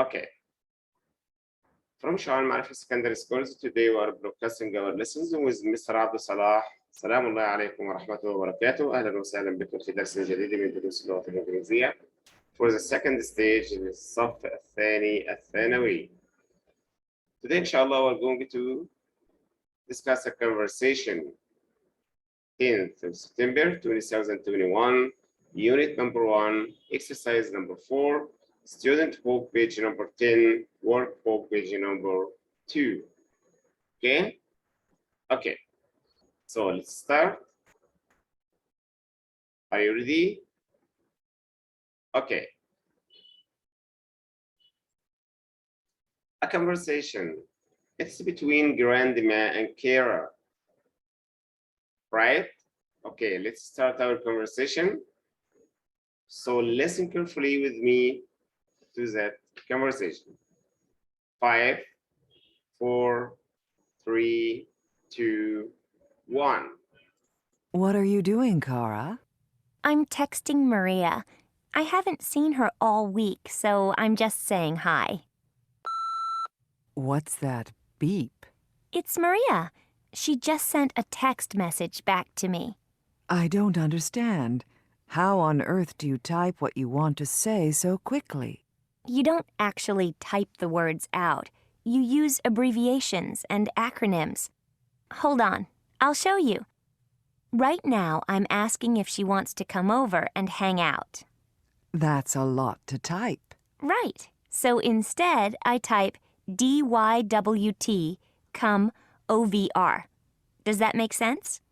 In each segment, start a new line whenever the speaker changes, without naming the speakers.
Okay. From Shawan Marifa Secondary Schools, today we are broadcasting our lessons with Mr. عبده صلاح. السلام الله عليكم ورحمة الله وبركاته. أهلا وسهلا بكم في درس جديد من دروس اللغة الإنجليزية. For the second stage in الصف الثاني الثانوي. Today, inshallah, we're going to discuss a conversation 10th of September 2021, unit number 1, exercise number 4, student book page number 10, workbook page number 2. Okay? Okay. So let's start. Are you ready? Okay. A conversation. It's between grandma and Kara. Right? Okay, let's start our conversation. So listen carefully with me to that conversation. 5, 4, 3, 2, 1.
What are you doing, Cara?
I'm texting Maria. I haven't seen her all week, so I'm just saying hi.
What's that beep?
It's Maria. She just sent a text message back to me.
I don't understand. How on earth do you type what you want to say so quickly?
You don't actually type the words out. You use abbreviations and acronyms. Hold on, I'll show you. Right now, I'm asking if she wants to come over and hang out.
That's a lot to type.
Right. So instead, I type DYWT, come OVR. Does that make sense?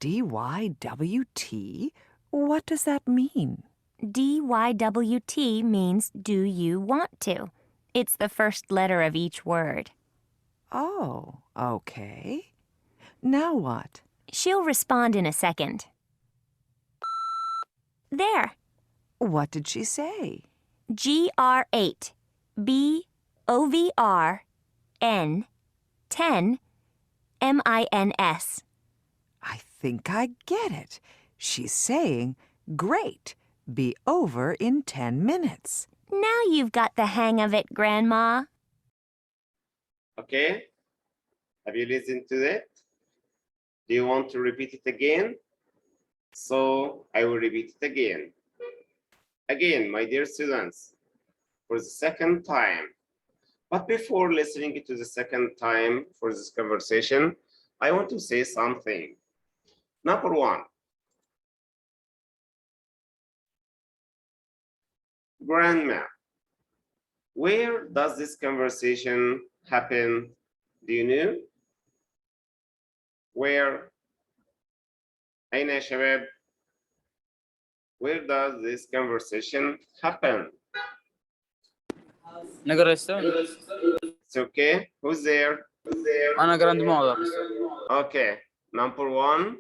DYWT? What does that mean?
DYWT means do you want to? It's the first letter of each word.
Oh, okay. Now what?
She'll respond in a second. There.
What did she say?
GR8, BOVRN, 10, MINS.
I think I get it. She's saying, great, be over in 10 minutes.
Now you've got the hang of it, Grandma.
Okay? Have you listened to that? Do you want to repeat it again? So I will repeat it again. Again, my dear students, for the second time. But before listening to the second time for this conversation, I want to say something. Number 1. Grandma, where does this conversation happen? Do you know? Where? أين يا شباب? Where does this conversation happen? It's okay. Who's there?
أنا grandmother.
Okay. Number 1.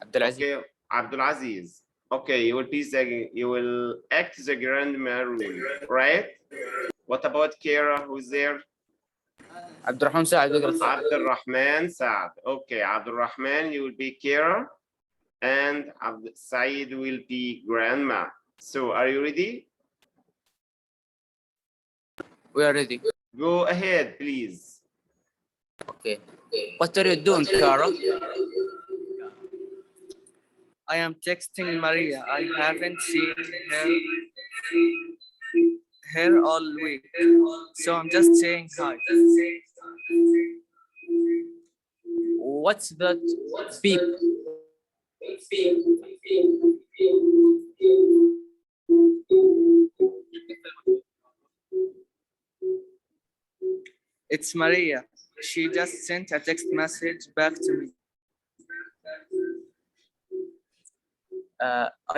عبد العزيز.
Okay. Abdul Aziz. Okay, you will act the grandma role, right? What about Kara? Who's there?
عبد الرحمن سعد.
Abdul Rahman Saad. Okay, Abdul Rahman, you will be Kara, and Abdul Said will be grandma. So, are you ready?
We are ready.
Go ahead, please.
Okay. What are you doing, Cara? I am texting Maria. I haven't seen her all week, so I'm just saying hi. What's that beep? It's Maria. She just sent a text message back to me.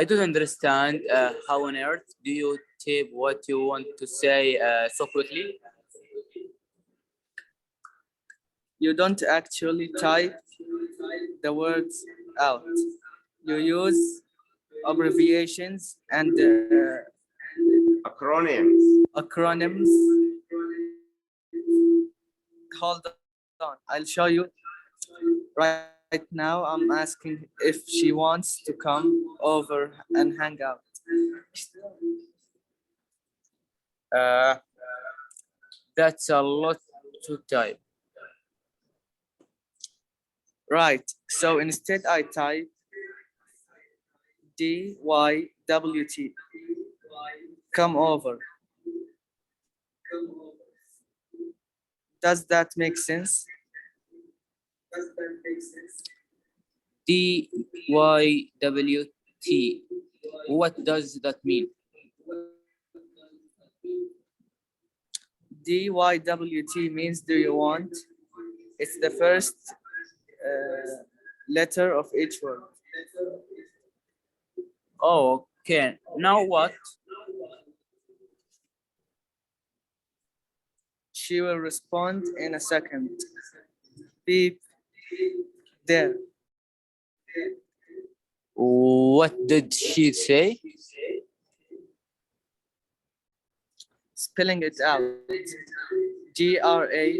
I don't understand. How on earth do you type what you want to say so quickly? You don't actually type the words out. You use abbreviations and acronyms. Hold on, I'll show you. Right now, I'm asking if she wants to come over and hang out. That's a lot to type. Right. So instead, I type DYWT. Come over. Does that make sense?
DYWT. What does that mean?
DYWT means do you want? It's the first letter of each word.
Oh, okay. Now what?
She will respond in a second. Beep. There.
What did she say?
Spelling it out. GRABOVR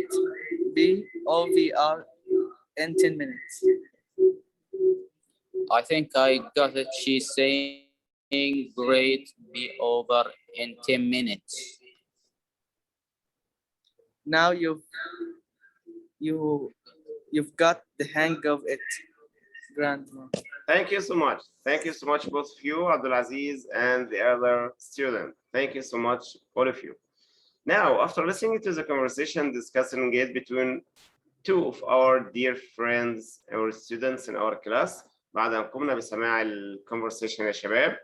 in 10 minutes.
I think I got it. She's saying great, be over in 10 minutes.
Now you've got the hang of it, Grandma.
Thank you so much. Thank you so much, both of you, Abdulaziz and the other student. Thank you so much, all of you. Now, after listening to the conversation discussing it between two of our dear friends, our students in our class, بعد أن قمنا بسماع conversation يا شباب.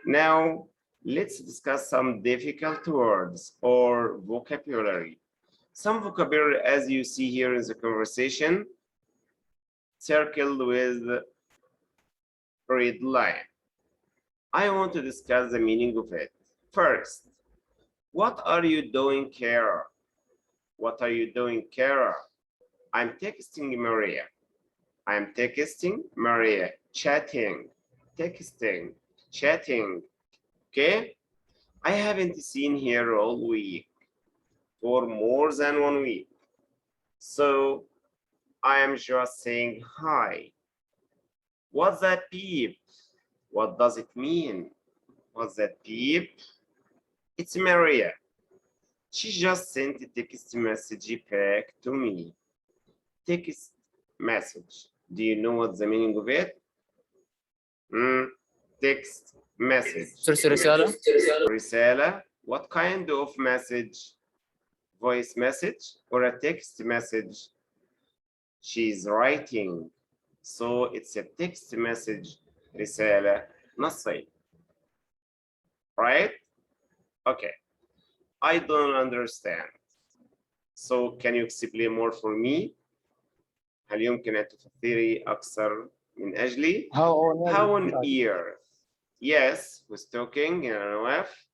Now, let's discuss some difficult words or vocabulary. Some vocabulary, as you see here in the conversation, circled with red line. I want to discuss the meaning of it. First, what are you doing, Kara? What are you doing, Kara? I'm texting Maria. I'm texting Maria. Chatting, texting, chatting. Okay? I haven't seen her all week for more than 1 week. So I am just saying hi. What's that beep? What does it mean? What's that beep? It's Maria. She just sent a text message back to me. Text message. Do you know what's the meaning of it? Text message.
رسالة.
رسالة. What kind of message? Voice message or a text message? She's writing. So it's a text message. رسالة نصية. Right? Okay. I don't understand. So can you explain more for me? هل يمكن أن تفسري أكثر من أجلي؟ How on earth? Yes, who's talking? Nawaf?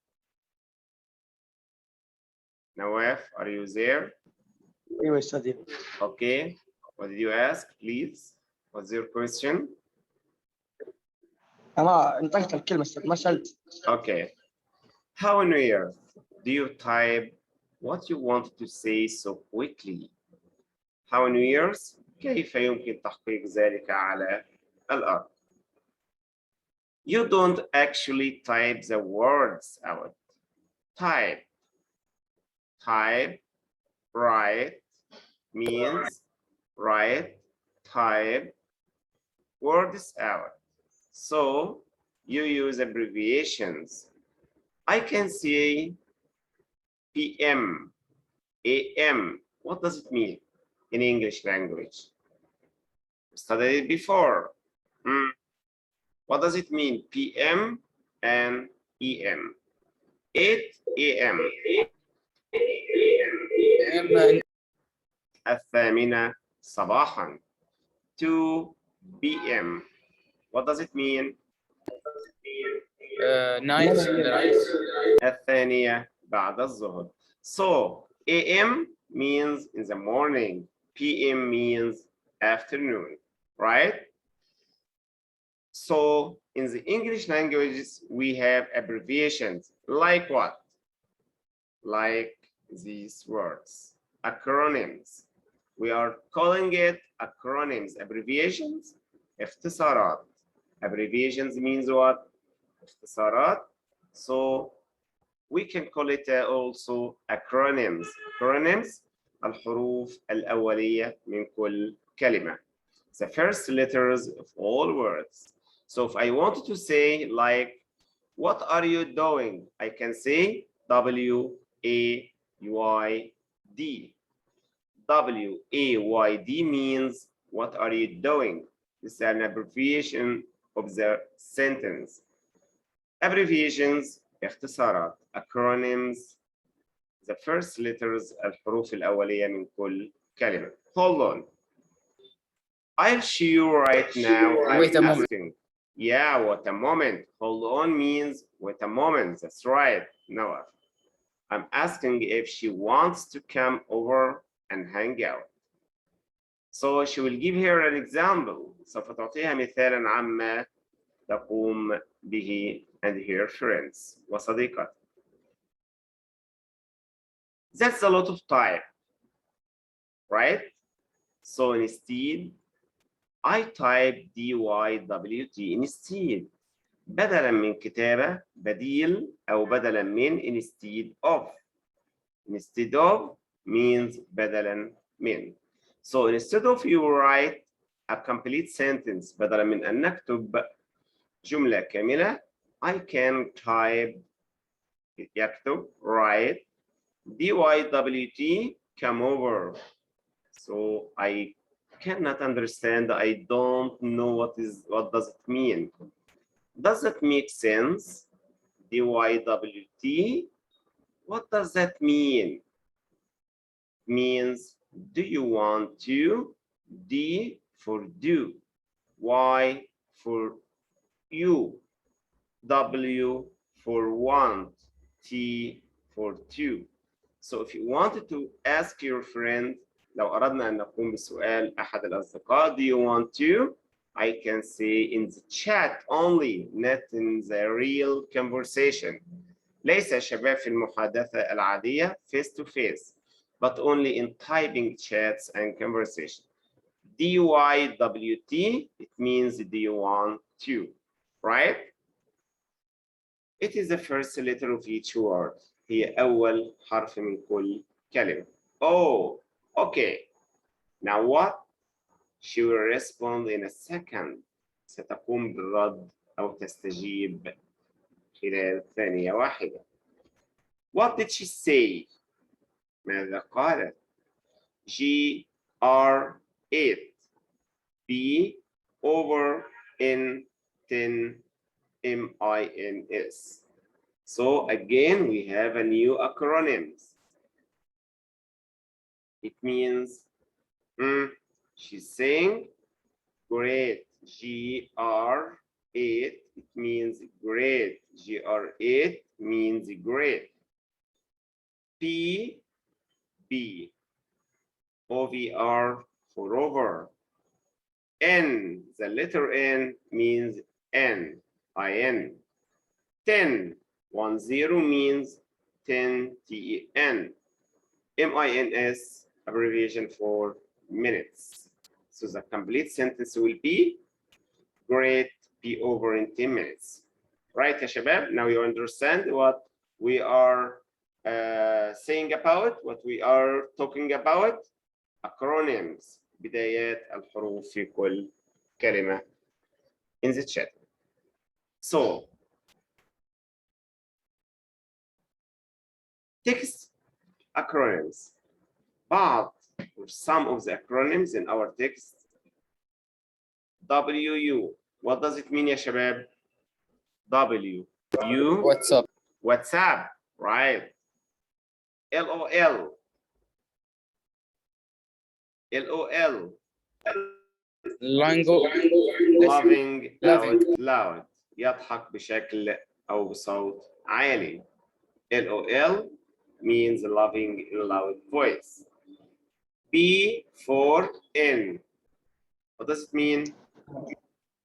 Nawaf, are you there?
ايوه استاذ.
Okay. What did you ask, please? What's your question?
انا انطقت الكلمه استاذ ما سالت.
Okay. How on earth do you type what you want to say so quickly? How on earth? كيف يمكن تحقيق ذلك على الأرض? You don't actually type the words out. Type. Type, write, means write, type, words out. So you use abbreviations. I can say PM, AM. What does it mean in English language? Studied it before. What does it mean? PM and EM. 8 AM. الثامنة صباحا. 2 PM. What does it mean?
Night.
الثانية بعد الظهر. So AM means in the morning. PM means afternoon, right? So in the English languages, we have abbreviations like what? Like these words, acronyms. We are calling it acronyms, abbreviations, اختصارات. Abbreviations means what? اختصارات. So We can call it also acronyms. Acronyms الحروف الأولية من كل كلمة. The first letters of all words. So if I wanted to say like, what are you doing? I can say W-A-Y-D. W-A-Y-D means what are you doing? This is an abbreviation of the sentence. Abbreviations اختصارات. Acronyms the first letters الحروف الأولية من كل كلمة. Hold on. I'll show you right now.
Wait a moment.
Asking. Yeah, what a moment. Hold on means wait a moment. That's right, Noah. I'm asking if she wants to come over and hang out. So she will give her an example. سوف تعطيها مثالا عما تقوم به and her friends وصديقات. That's a lot of time, right? So instead, I type DYWT instead. بدلا من كتابة بديل أو بدلا من instead of. Instead of means بدلا من. So instead of you write a complete sentence بدلا من أن نكتب جملة كاملة, I can type يكتب write DYWT come over. So I cannot understand. I don't know what does it mean. Does that make sense? DYWT. What does that mean? Means do you want to? D for do. Y for you. W for want. T for two. So if you wanted to ask your friend, لو أردنا أن نقوم بسؤال أحد الأصدقاء, do you want to? I can say in the chat only, not in the real conversation. ليس يا شباب في المحادثة العادية face to face, but only in typing chats and conversation. DYWT, it means do you want to, right? It is the first letter of each word. هي أول حرف من كل كلمة. Oh, okay. Now what? She will respond in a second. ستقوم بالرد أو تستجيب خلال ثانية واحدة. What did she say? ماذا قالت؟ GR8 B over N 10 MINS. So again, we have a new acronyms. It means she's saying great. GR8, it means great. GR8 means great. P B OVR for over. N, the letter N means N, IN. 10, 10 means 10 TEN. MINS, abbreviation for minutes. So the complete sentence will be great, be over in 10 minutes. Right, ya shabab? Now you understand what we are saying about, what we are talking about. Acronyms, بدايات الحروف في كل كلمة in the chat. So, text acronyms. But for some of the acronyms in our text, WU. What does it mean, ya shabab? W. U.
What's up?
WhatsApp, right? LOL. LOL. Loving out loud. يضحك بشكل أو بصوت عالي. LOL means loving in a loud voice. B for N. What does it mean?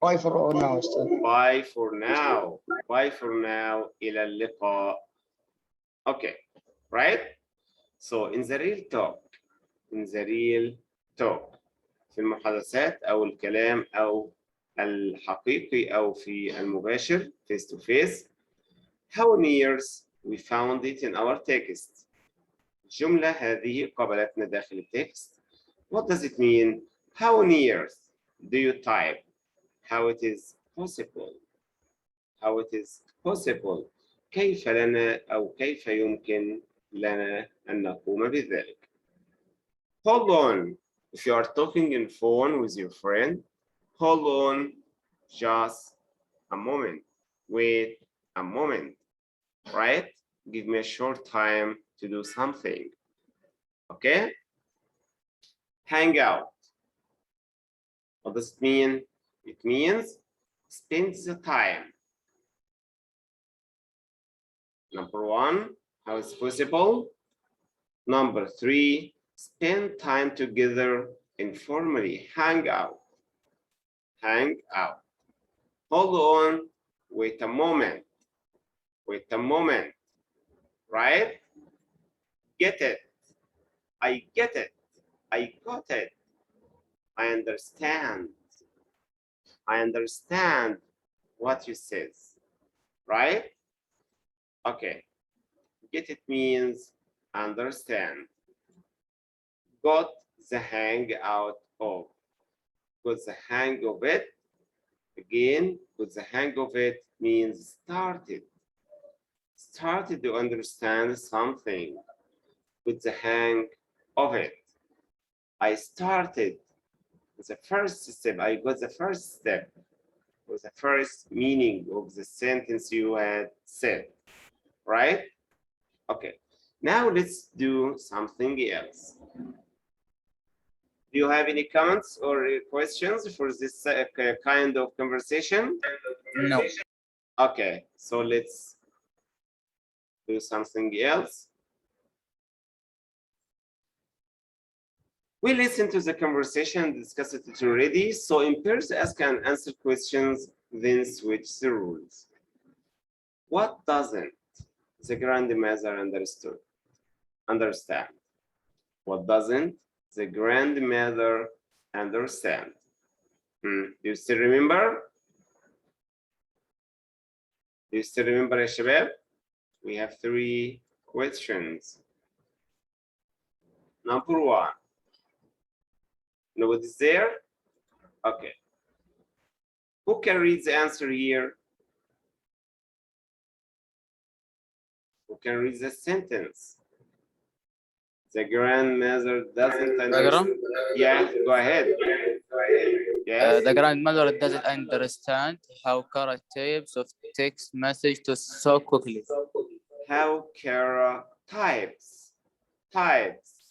Bye for now, أستاذ.
Bye for now. Bye for now. إلى اللقاء. Okay, right? So in the real talk, في المحادثات أو الكلام أو الحقيقي أو في المباشر face to face, how many years We found it in our text. الجملة هذه قابلتنا داخل التكست. What does it mean? How on earth do you type? How it is possible? How it is possible? كيف لنا أو كيف يمكن لنا أن نقوم بذلك؟ Hold on. If you are talking in phone with your friend, hold on just a moment. Wait a moment. Right? Give me a short time to do something. Okay? Hang out. What does it mean? It means spend the time. Number one, how is possible? Number three, spend time together informally. Hang out. Hang out. Hold on. Wait a moment. Wait a moment. Right? Get it. I get it. I got it. I understand. I understand what you said. Right? Okay. Get it means understand. Got the hang out of. Got the hang of it. Again, got the hang of it means started. Started to understand something. Got the hang of it. I started the first step. I got the first step. Was the first meaning of the sentence you had said. Right? Okay. Now let's do something else. Do you have any comments or questions for this kind of conversation?
No.
Okay, so let's do something else. We listened to the conversation and discussed it already. So in pairs, ask and answer questions, then switch the rules. What doesn't the grandmother understand? What doesn't the grandmother understand? Do you still remember? Do you still remember, يا شباب? We have 3 questions. Number 1. Nobody's there? Okay. Who can read the answer here? Who can read the sentence? The grandmother doesn't understand. Yeah, go ahead. Yes.
The grandmother doesn't understand how Kara types of text message to so quickly.
How Kara types. Types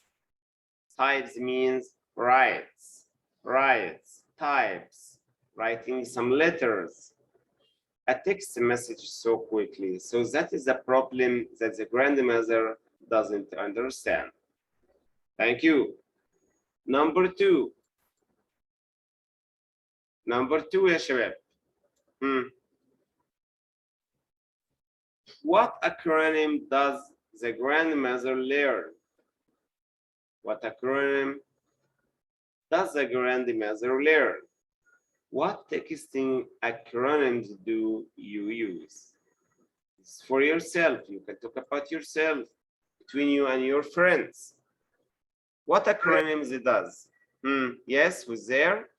means writes, types, writing some letters, a text message so quickly. So that is the problem that the grandmother doesn't understand. Thank you. Number 2. Number 2 يا شباب. What acronym does the grandmother learn? What acronym does the grandmother learn? What texting acronyms do you use? It's for yourself. You can talk about yourself between you and your friends. What acronyms it does? Yes, who's there?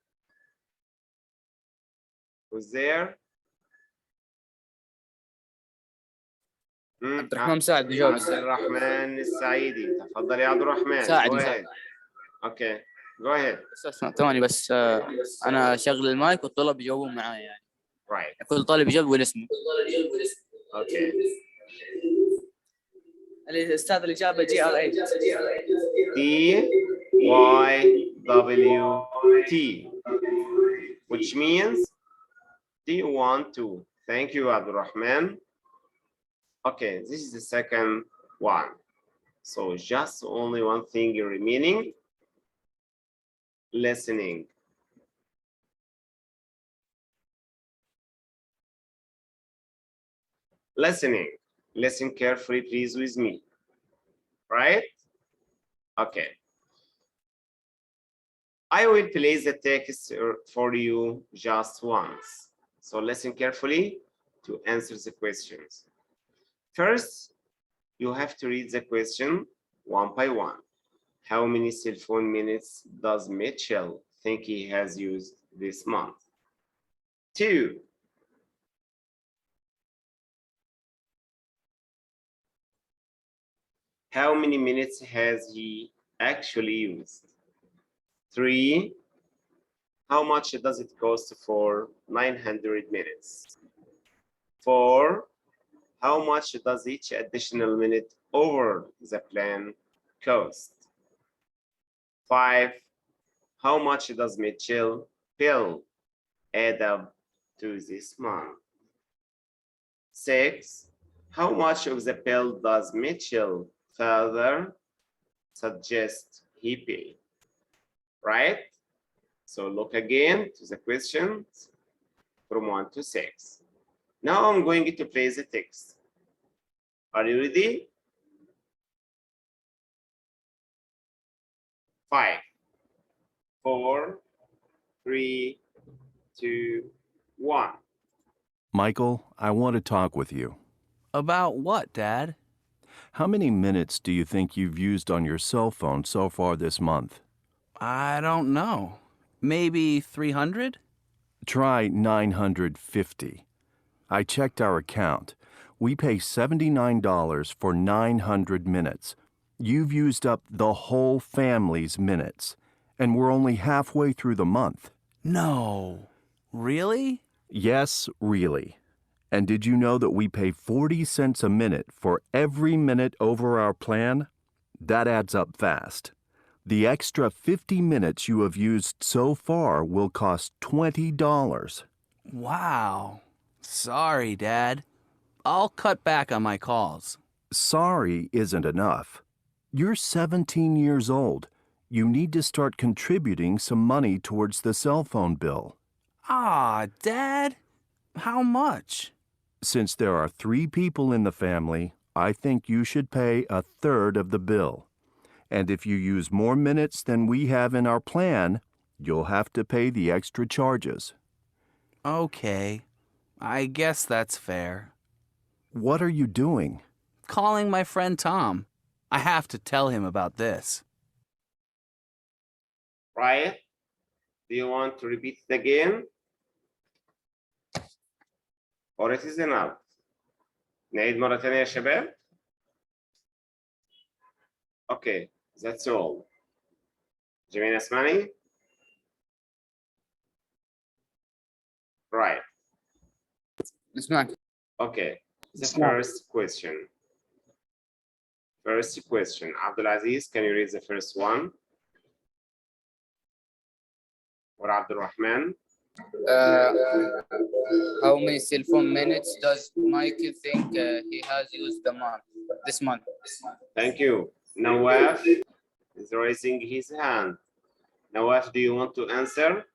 Who's there?
عبد الرحمن مساعد بجاوب.
عبد الرحمن السعيدي. تفضل يا عبد الرحمن.
مساعد.
Okay, go ahead.
ثواني بس أنا أشغل المايك والطلاب يجاوبون معايا يعني.
Right.
كل طالب يجاوب والاسم.
Okay.
الأستاذ الإجابة GRH.
DYWT, which means do you want to? Thank you, Abdul Rahman. Okay, this is the second one. So just only one thing remaining. Listening. Listening. Listen carefully, please, with me. Right? Okay. I will play the text for you just once. So listen carefully to answer the questions. First, you have to read the question one by one. How many cell phone minutes does Mitchell think he has used this month? 2. How many minutes has he actually used? 3. How much does it cost for 900 minutes? 4. How much does each additional minute over the plan cost? 5. How much does Mitchell bill add up to this month? 6. How much of the bill does Mitchell father suggest he pay? Right? So look again to the questions from 1 to 6. Now I'm going to play the text. Are you ready? 5, 4, 3, 2, 1.
Michael, I want to talk with you.
About what, Dad?
How many minutes do you think you've used on your cell phone so far this month?
I don't know. Maybe 300?
Try 950. I checked our account. We pay $79 for 900 minutes. You've used up the whole family's minutes, and we're only halfway through the month.
No. Really?
Yes, really. And did you know that we pay 40 cents a minute for every minute over our plan? That adds up fast. The extra 50 minutes you have used so far will cost $20.
Wow. Sorry, Dad. I'll cut back on my calls.
Sorry isn't enough. You're 17 years old. You need to start contributing some money towards the cell phone bill.
Ah, Dad. How much?
Since there are 3 people in the family, I think you should pay a third of the bill. And if you use more minutes than we have in our plan, you'll have to pay the extra charges.
Okay. I guess that's fair.
What are you doing?
Calling my friend Tom. I have to tell him about this.
Right? Do you want to repeat it again? Or it is enough? نعيد مرة تانية يا شباب. Okay, that's all. جميل اسمعني. Right.
نسمعك.
Okay, the first question. First question. Abdulaziz, can you read the first one? Or Abdulrahman?
How many cell phone minutes does Michael think he has used this month?
Thank you. Nawaf is raising his hand. Nawaf, do you want to answer?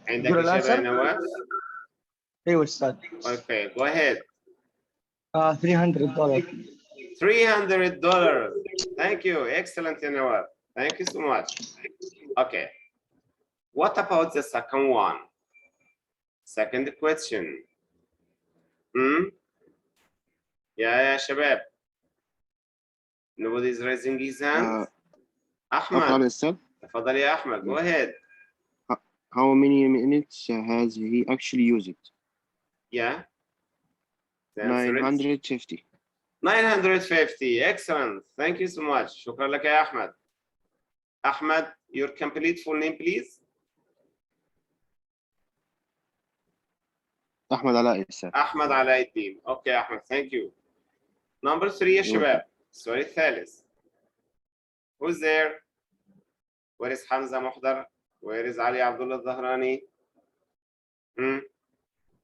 عندك
أقول
إجابة يا
الأنسر؟
نواف؟
أيوة أستاذ.
Okay, go ahead.
$300.
$300. Thank you. Excellent, ya Nawaf. Thank you so much. Okay. What about the second one? Second question. يا شباب. Nobody is raising his hand. أحمد. تفضل يا أحمد. Go ahead.
How many minutes has he actually used it?
Yeah. The answer is
950.
950. Excellent. Thank you so much. شكرا لك يا أحمد. أحمد, your complete full name, please.
أحمد علاء السادس.
أحمد علاء الدين. Okay, أحمد. Thank you. Number 3 يا شباب. السؤال الثالث. Who's there? Where is حمزة محضر? Where is علي عبد الله الظهراني?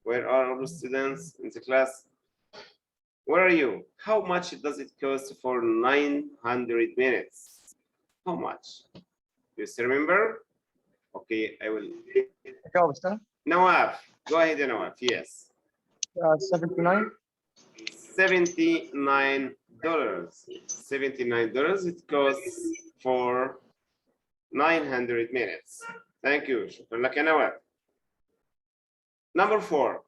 Where are all the students in the class? Where are you? How much does it cost for 900 minutes? How much? You still remember? Okay, I will.
جاوب أستاذ.
Nawaf, go ahead, Nawaf. Yes.
79.
$79. $79 it costs for 900 minutes. Thank you. شكرا لك يا نواف. Number 4.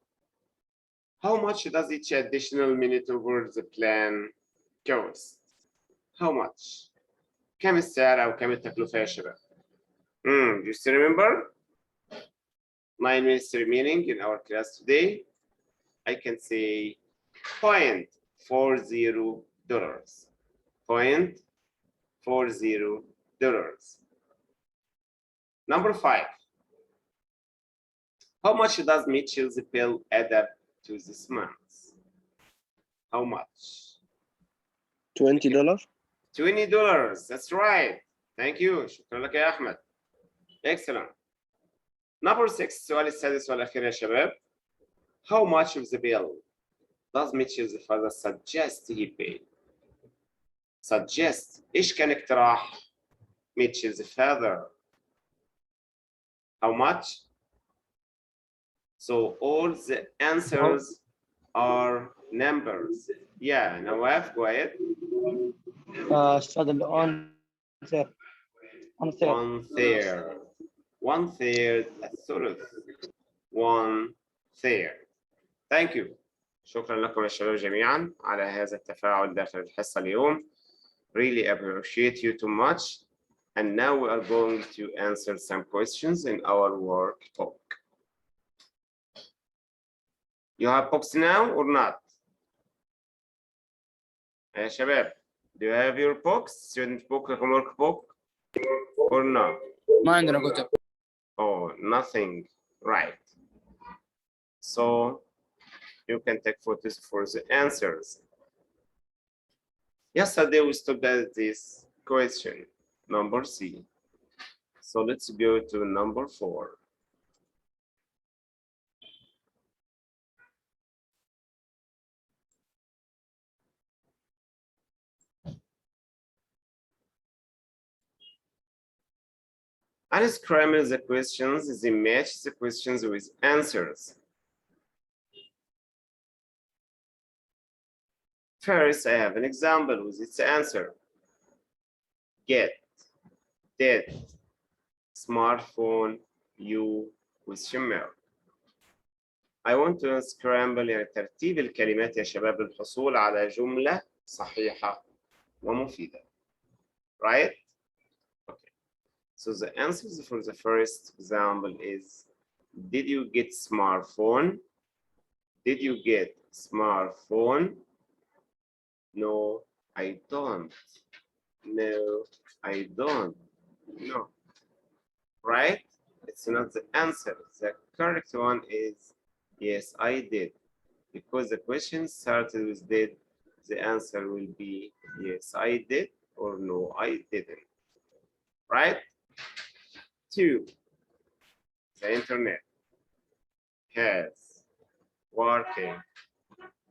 How much does each additional minute over the plan cost? How much? كم السعر أو كم التكلفة يا شباب؟ Do you still remember? 9 minutes remaining in our class today. I can say $0.40. $0.40. Number 5. How much does Mitchell's bill add up to this month? How much?
$20.
$20. That's right. Thank you. شكرا لك يا أحمد. Excellent. Number 6. السؤال السادس والأخير يا شباب. How much of the bill does Mitchell's father suggest he pay? Suggest. إيش كان اقتراح Mitchell's father? How much? So all the answers are numbers. Yeah, Nawaf, go ahead.
أستاذ on third. On third.
1/3. 1/3. الثلث. 1/3. Thank you. شكرا لكم يا شباب جميعا على هذا التفاعل داخل الحصة اليوم. Really appreciate you too much. And now we are going to answer some questions in our workbook. You have books now or not? يا شباب, do you have your books? Student book, workbook, or not?
ما عندنا كتب.
Oh, nothing. Right. So you can take photos for the answers. Yesterday we stopped at this question, number C. So let's go to number 4. And scramble the questions, they match the questions with answers. First, I have an example with its answer. Get, did, smartphone, you, question mark. I want to scramble يعني ترتيب الكلمات يا شباب للحصول على جملة صحيحة ومفيدة. Right? Okay. So the answers for the first example is, did you get smartphone? Did you get smartphone? No, I don't. No, I don't. No. Right? It's not the answer. The correct one is, yes, I did. Because the question started with did, the answer will be, yes, I did, or no, I didn't. Right? 2. The internet has, working,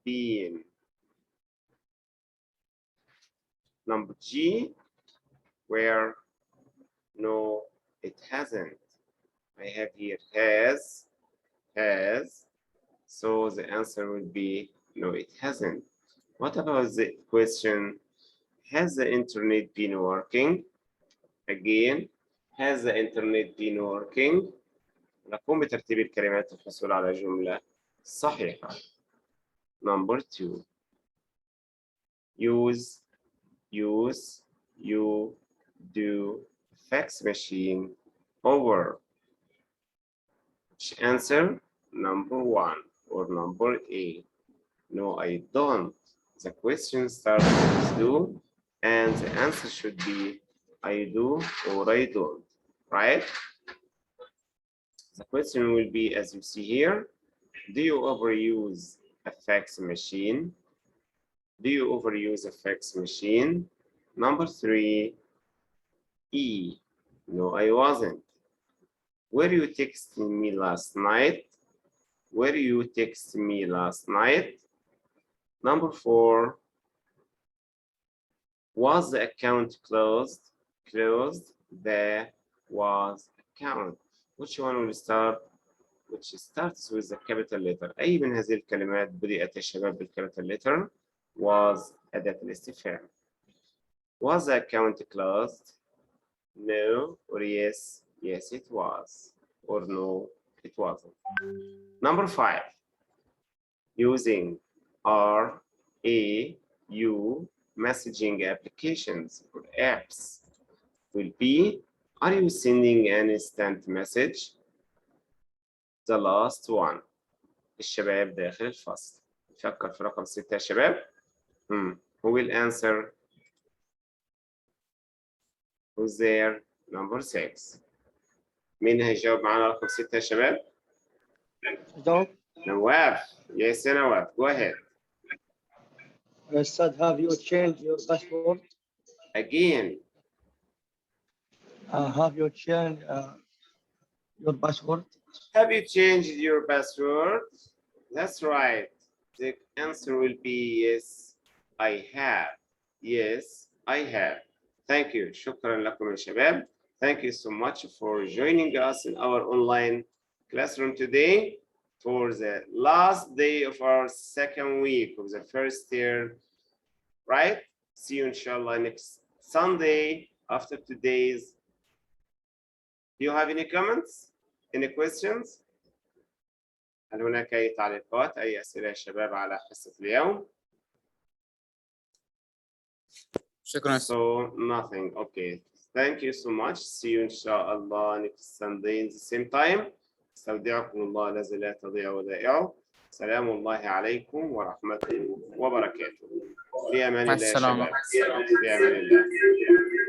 been. Number G, where, no, it hasn't. I have here has. So the answer will be, no, it hasn't. What about the question, has the internet been working? Again, has the internet been working? نقوم بترتيب الكلمات للحصول على جملة صحيحة. Number 2. Use, you, do, fax machine, over. Which answer? Number 1 or number A. No, I don't. The question starts with do, and the answer should be I do or I don't, right? The question will be, as you see here, do you overuse a fax machine? Do you overuse a fax machine? Number 3, E. No, I wasn't. Were you texting me last night? Were you texting me last night? Number 4, was the account closed? Closed the was account. Which one will start? Which starts with the capital letter. أي من هذه الكلمات بدأت يا شباب بالcapital letter was أداة الاستفهام. Was the account closed? No or yes? Yes, it was. Or no, it wasn't. Number 5. using RAU messaging applications or apps will be, are you sending an instant message? The last one. الشباب داخل الفصل. نفكر في رقم 6 يا شباب. Who will answer? Who's there? Number 6. مين هيجاوب معانا رقم 6 يا شباب؟
جاوب.
نواف. Yes يا نواف. Go ahead.
أستاذ have you changed your password?
Again.
Have you changed your password?
Have you changed your password? That's right. The answer will be yes, I have. Yes, I have. Thank you. شكرا لكم يا شباب. Thank you so much for joining us in our online classroom today for the last day of our second week of the first year. Right? See you inshallah next Sunday after today's. Do you have any comments? Any questions? هل هناك أي تعليقات؟ أي أسئلة يا شباب على حصة اليوم؟
شكرا.
So nothing. Okay. Thank you so much. See you inshallah next Sunday in the same time. استودعكم الله الذي لا تضيع ودائعه. سلام الله عليكم ورحمته وبركاته. في أمان الله يا شباب. في أمان الله.